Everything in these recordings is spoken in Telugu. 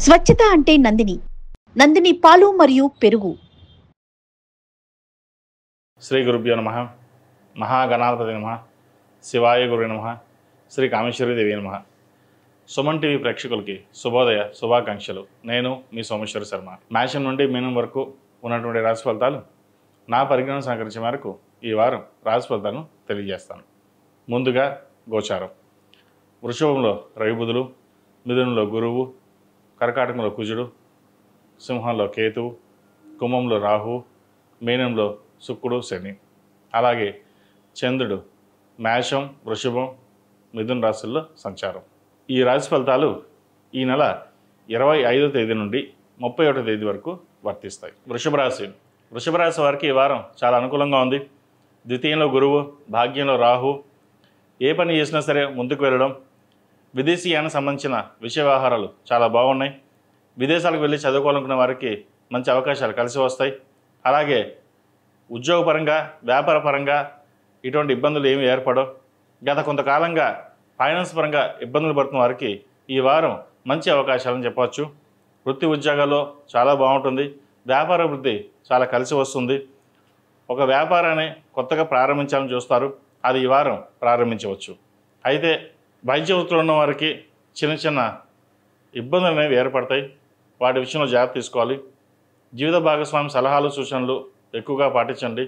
స్వచ్ఛత అంటే నందిని. నందిని పాలు మరియు పెరుగు. శ్రీ గురుభ్యో నమః. మహాగణాధిపతి నమః. శివాయ గురు నమః. శ్రీ కామేశ్వరి దేవి నమః. సుమన్ టీవీ ప్రేక్షకులకి శుభోదయ శుభాకాంక్షలు. నేను మీ సోమేశ్వర శర్మ. మేషం నుండి మీనం వరకు ఉన్నటువంటి రాశి ఫలితాలు నా పరిజ్ఞానం సహకరించే మేరకు ఈ వారం రాశి ఫలితాలను తెలియజేస్తాను. ముందుగా గోచారం. వృషభంలో రవి బుధులు, మిథునంలో గురువు, కర్కాటకంలో కుజుడు, సింహంలో కేతువు, కుంభంలో రాహు, మీనంలో శుక్రుడు శని. అలాగే చంద్రుడు మేషం, వృషభం, మిథున రాశుల్లో సంచారం. ఈ రాశి ఫలితాలు ఈ నెల 25వ తేదీ నుండి 31వ తేదీ వరకు వర్తిస్తాయి. వృషభ రాశి వారికి ఈ వారం చాలా అనుకూలంగా ఉంది. ద్వితీయంలో గురువు, భాగ్యంలో రాహు. ఏ పని చేసినా సరే ముందుకు వెళ్ళడం, విదేశీయానికి సంబంధించిన విషయ వ్యవహారాలు చాలా బాగున్నాయి. విదేశాలకు వెళ్ళి చదువుకోవాలనుకున్న వారికి మంచి అవకాశాలు కలిసి వస్తాయి. అలాగే ఉద్యోగపరంగా, వ్యాపారపరంగా ఇటువంటి ఇబ్బందులు ఏమి ఏర్పడవు. గత కొంతకాలంగా ఫైనాన్స్ పరంగా ఇబ్బందులు పడుతున్న వారికి ఈ వారం మంచి అవకాశాలని చెప్పవచ్చు. వృత్తి ఉద్యోగాల్లో చాలా బాగుంటుంది. వ్యాపార వృద్ధి చాలా కలిసి వస్తుంది. ఒక వ్యాపారాన్ని కొత్తగా ప్రారంభించాలని చూస్తారు, అది ఈ వారం ప్రారంభించవచ్చు. అయితే వైద్య వృత్తిలో ఉన్న వారికి చిన్న చిన్న ఇబ్బందులు అనేవి ఏర్పడతాయి. వాటి విషయంలో జాగ్రత్త తీసుకోవాలి. జీవిత భాగస్వామి సలహాలు, సూచనలు ఎక్కువగా పాటించండి.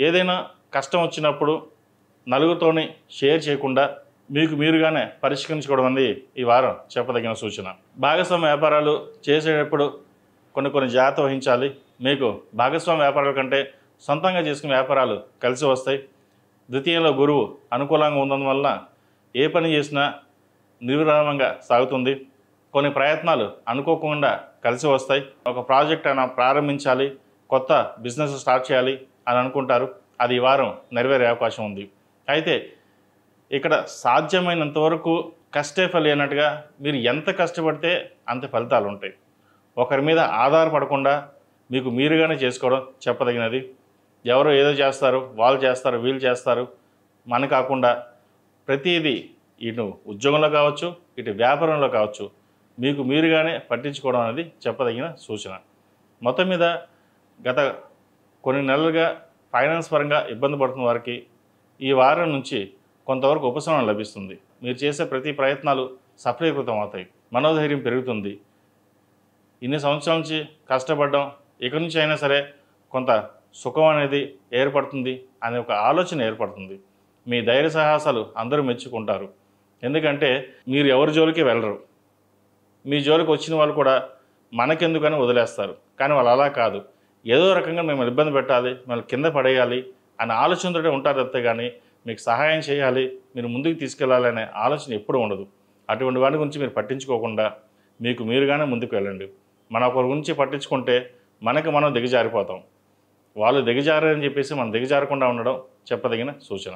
ఏదైనా కష్టం వచ్చినప్పుడు నలుగురితోని షేర్ చేయకుండా మీకు మీరుగానే పరిష్కరించుకోవడం అనేది ఈ వారం చెప్పదగిన సూచన. భాగస్వామి వ్యాపారాలు చేసేటప్పుడు కొన్ని జాగ్రత్త వహించాలి. మీకు భాగస్వామి వ్యాపారాల కంటే సొంతంగా చేసుకునే వ్యాపారాలు కలిసి వస్తాయి. ద్వితీయంలో గురువు అనుకూలంగా ఉన్నందువలన ఏ పని చేసినా నిర్విరామంగా సాగుతుంది. కొన్ని ప్రయత్నాలు అనుకోకుండా కలిసి వస్తాయి. ఒక ప్రాజెక్ట్ అయినా ప్రారంభించాలి, కొత్త బిజినెస్ స్టార్ట్ చేయాలి అని అనుకుంటారు, అది ఈ వారం నెరవేరే అవకాశం ఉంది. అయితే ఇక్కడ సాధ్యమైనంత వరకు కష్టే ఫలి అన్నట్టుగా మీరు ఎంత కష్టపడితే అంత ఫలితాలు ఉంటాయి. ఒకరి మీద ఆధారపడకుండా మీకు మీరుగానే చేసుకోవడం చెప్పదగినది. ఎవరో ఏదో చేస్తారు, వాళ్ళు చేస్తారు, వీళ్ళు చేస్తారు మన కాకుండా ప్రతిదీ ఇటు ఉద్యోగంలో కావచ్చు, ఇటు వ్యాపారంలో కావచ్చు, మీకు మీరుగానే పట్టించుకోవడం అనేది చెప్పదగిన సూచన. మొత్తం మీద గత కొన్ని నెలలుగా ఫైనాన్స్ పరంగా ఇబ్బంది పడుతున్న వారికి ఈ వారం నుంచి కొంతవరకు ఉపశమనం లభిస్తుంది. మీరు చేసే ప్రతి ప్రయత్నాలు సఫలీకృతం అవుతాయి. మనోధైర్యం పెరుగుతుంది. ఇన్ని సంవత్సరాల నుంచి కష్టపడడం, ఇక నుంచి అయినా సరే కొంత సుఖం అనేది ఏర్పడుతుంది అనే ఒక ఆలోచన ఏర్పడుతుంది. మీ ధైర్య సాహసాలు అందరూ మెచ్చుకుంటారు. ఎందుకంటే మీరు ఎవరి జోలికి వెళ్ళరు. మీ జోలికి వచ్చిన వాళ్ళు కూడా మనకెందుకని వదిలేస్తారు. కానీ వాళ్ళు అలా కాదు, ఏదో రకంగా మిమ్మల్ని ఇబ్బంది పెట్టాలి, మిమ్మల్ని కింద పడేయాలి అనే ఆలోచనతోనే ఉంటారు అంతే. కానీ మీకు సహాయం చేయాలి, మీరు ముందుకు తీసుకెళ్ళాలి అనే ఆలోచన ఎప్పుడూ ఉండదు. అటువంటి వాటి గురించి మీరు పట్టించుకోకుండా మీకు మీరుగానే ముందుకు వెళ్ళండి. మన ఒకరి గురించి పట్టించుకుంటే మనకు మనం దిగజారిపోతాం. వాళ్ళు దిగజారని చెప్పేసి మనం దిగజారకుండా ఉండడం చెప్పదగిన సూచన.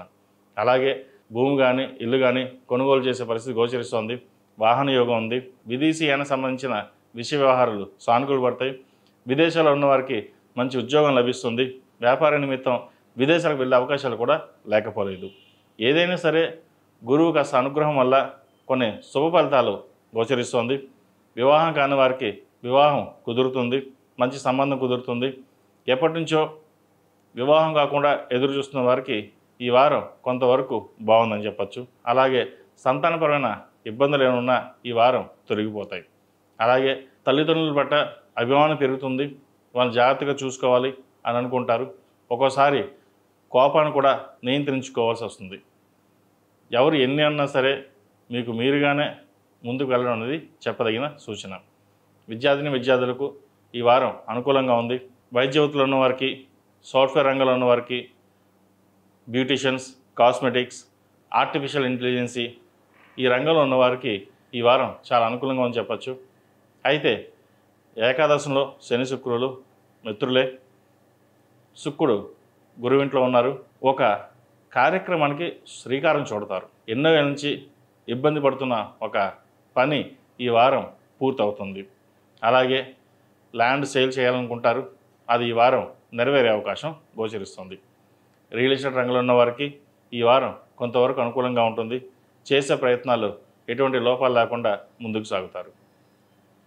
అలాగే భూమి కానీ, ఇల్లు కానీ కొనుగోలు చేసే పరిస్థితి గోచరిస్తోంది. వాహన యోగం ఉంది. విదేశీయానికి సంబంధించిన విషయ వ్యవహారాలు సానుకూల పడతాయి. విదేశాల్లో ఉన్నవారికి మంచి ఉద్యోగం లభిస్తుంది. వ్యాపార నిమిత్తం విదేశాలకు వెళ్ళే అవకాశాలు కూడా లేకపోలేదు. ఏదైనా సరే గురువు కాస్త అనుగ్రహం వల్ల కొన్ని శుభ ఫలితాలు గోచరిస్తోంది. వివాహం కాని వారికి వివాహం కుదురుతుంది, మంచి సంబంధం కుదురుతుంది. ఎప్పటి నుంచో వివాహం కాకుండా ఎదురు చూస్తున్న వారికి ఈ వారం కొంతవరకు బాగుందని చెప్పచ్చు. అలాగే సంతానపరమైన ఇబ్బందులు ఏమన్నా ఈ వారం తొలగిపోతాయి. అలాగే తల్లిదండ్రుల పట్ల అభిమానం పెరుగుతుంది. వాళ్ళు జాగ్రత్తగా చూసుకోవాలి అని అనుకుంటారు. ఒక్కోసారి కోపాన్ని కూడా నియంత్రించుకోవాల్సి వస్తుంది. ఎవరు ఎన్ని అన్నా సరే మీకు మీరుగానే ముందుకు వెళ్ళడం అనేది చెప్పదగిన సూచన. విద్యార్థులకు ఈ వారం అనుకూలంగా ఉంది. వైద్య వృత్తిలో ఉన్నవారికి, సాఫ్ట్వేర్ రంగంలో ఉన్నవారికి, బ్యూటిషియన్స్, కాస్మెటిక్స్, ఆర్టిఫిషియల్ ఇంటెలిజెన్సీ ఈ రంగంలో ఉన్నవారికి ఈ వారం చాలా అనుకూలంగా ఉందని చెప్పచ్చు. అయితే ఏకాదశంలో శని శుక్రులు మిత్రులే. శుక్రుడు గురువింట్లో ఉన్నారు. ఒక కార్యక్రమానికి శ్రీకారం చుడతారు. ఎన్నో ఏళ్ళ నుంచి ఇబ్బంది పడుతున్న ఒక పని ఈ వారం పూర్తవుతుంది. అలాగే ల్యాండ్ సేల్ చేయాలనుకుంటారు, అది ఈ వారం నెరవేరే అవకాశం గోచరిస్తుంది. రియల్ ఎస్టేట్ రంగంలో ఉన్న వారికి ఈ వారం కొంతవరకు అనుకూలంగా ఉంటుంది. చేసే ప్రయత్నాలు ఎటువంటి లోపాలు లేకుండా ముందుకు సాగుతారు.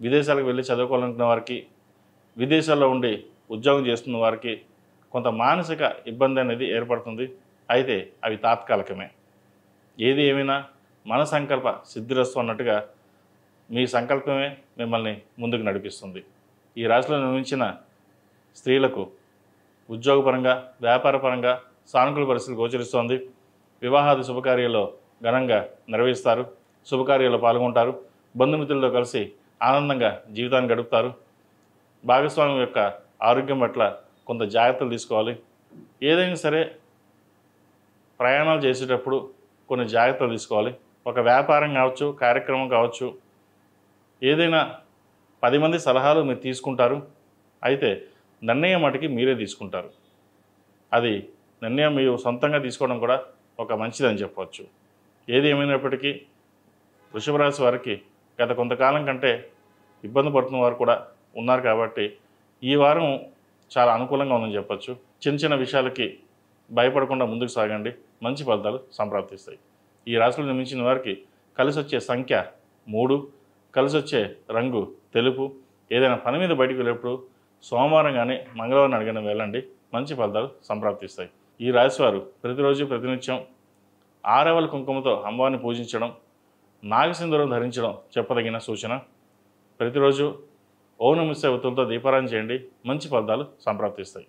విదేశాలకు వెళ్ళి చదువుకోవాలనుకున్న వారికి, విదేశాల్లో ఉండి ఉద్యోగం చేస్తున్న వారికి కొంత మానసిక ఇబ్బంది అనేది ఏర్పడుతుంది. అయితే అవి తాత్కాలికమే. ఏది ఏమైనా మన సంకల్ప సిద్ధిరస్తు అన్నట్టుగా మీ సంకల్పమే మిమ్మల్ని ముందుకు నడిపిస్తుంది. ఈ రాశిలో నిర్మించిన స్త్రీలకు ఉద్యోగపరంగా, వ్యాపారపరంగా సానుకూల పరిస్థితులు గోచరిస్తోంది. వివాహాది శుభకార్యాల్లో ఘనంగా నిర్వహిస్తారు. శుభకార్యాల్లో పాల్గొంటారు. బంధుమిత్రులతో కలిసి ఆనందంగా జీవితాన్ని గడుపుతారు. భాగస్వామి యొక్క ఆరోగ్యం పట్ల కొంత జాగ్రత్తలు తీసుకోవాలి. ఏదైనా సరే ప్రయాణాలు చేసేటప్పుడు కొన్ని జాగ్రత్తలు తీసుకోవాలి. ఒక వ్యాపారం కావచ్చు, కార్యక్రమం కావచ్చు, ఏదైనా 10 మంది సలహాలు మీరు తీసుకుంటారు. అయితే నిర్ణయం మటుకి మీరే తీసుకుంటారు. అది నిర్ణయం మీరు సొంతంగా తీసుకోవడం కూడా ఒక మంచిదని చెప్పవచ్చు. ఏది ఏమైనప్పటికీ వృషభ రాశి వారికి గత కొంతకాలం కంటే ఇబ్బంది పడుతున్న వారు కూడా ఉన్నారు కాబట్టి ఈ వారం చాలా అనుకూలంగా ఉందని చెప్పచ్చు. చిన్న చిన్న విషయాలకి భయపడకుండా ముందుకు సాగండి. మంచి ఫలితాలు సంప్రాప్తిస్తాయి. ఈ రాశిలో నిర్మించిన వారికి కలిసి వచ్చే సంఖ్య 3, కలిసి వచ్చే రంగు తెలుపు. ఏదైనా పని మీద బయటకు వెళ్ళేప్పుడు సోమవారం కానీ మంగళవారం అడిగిన వెళ్ళండి. మంచి ఫలితాలు సంప్రాప్తిస్తాయి. ఈ రాశివారు ప్రతిరోజు ప్రతినిత్యం ఆరవల కుంకుమతో అమ్మవారిని పూజించడం, నాగసింధూరం ధరించడం చెప్పదగిన సూచన. ప్రతిరోజు ఓం నమః శివాయ ఒత్తులతో దీపారాధన చేయండి. మంచి ఫలితాలు సంప్రాప్తిస్తాయి.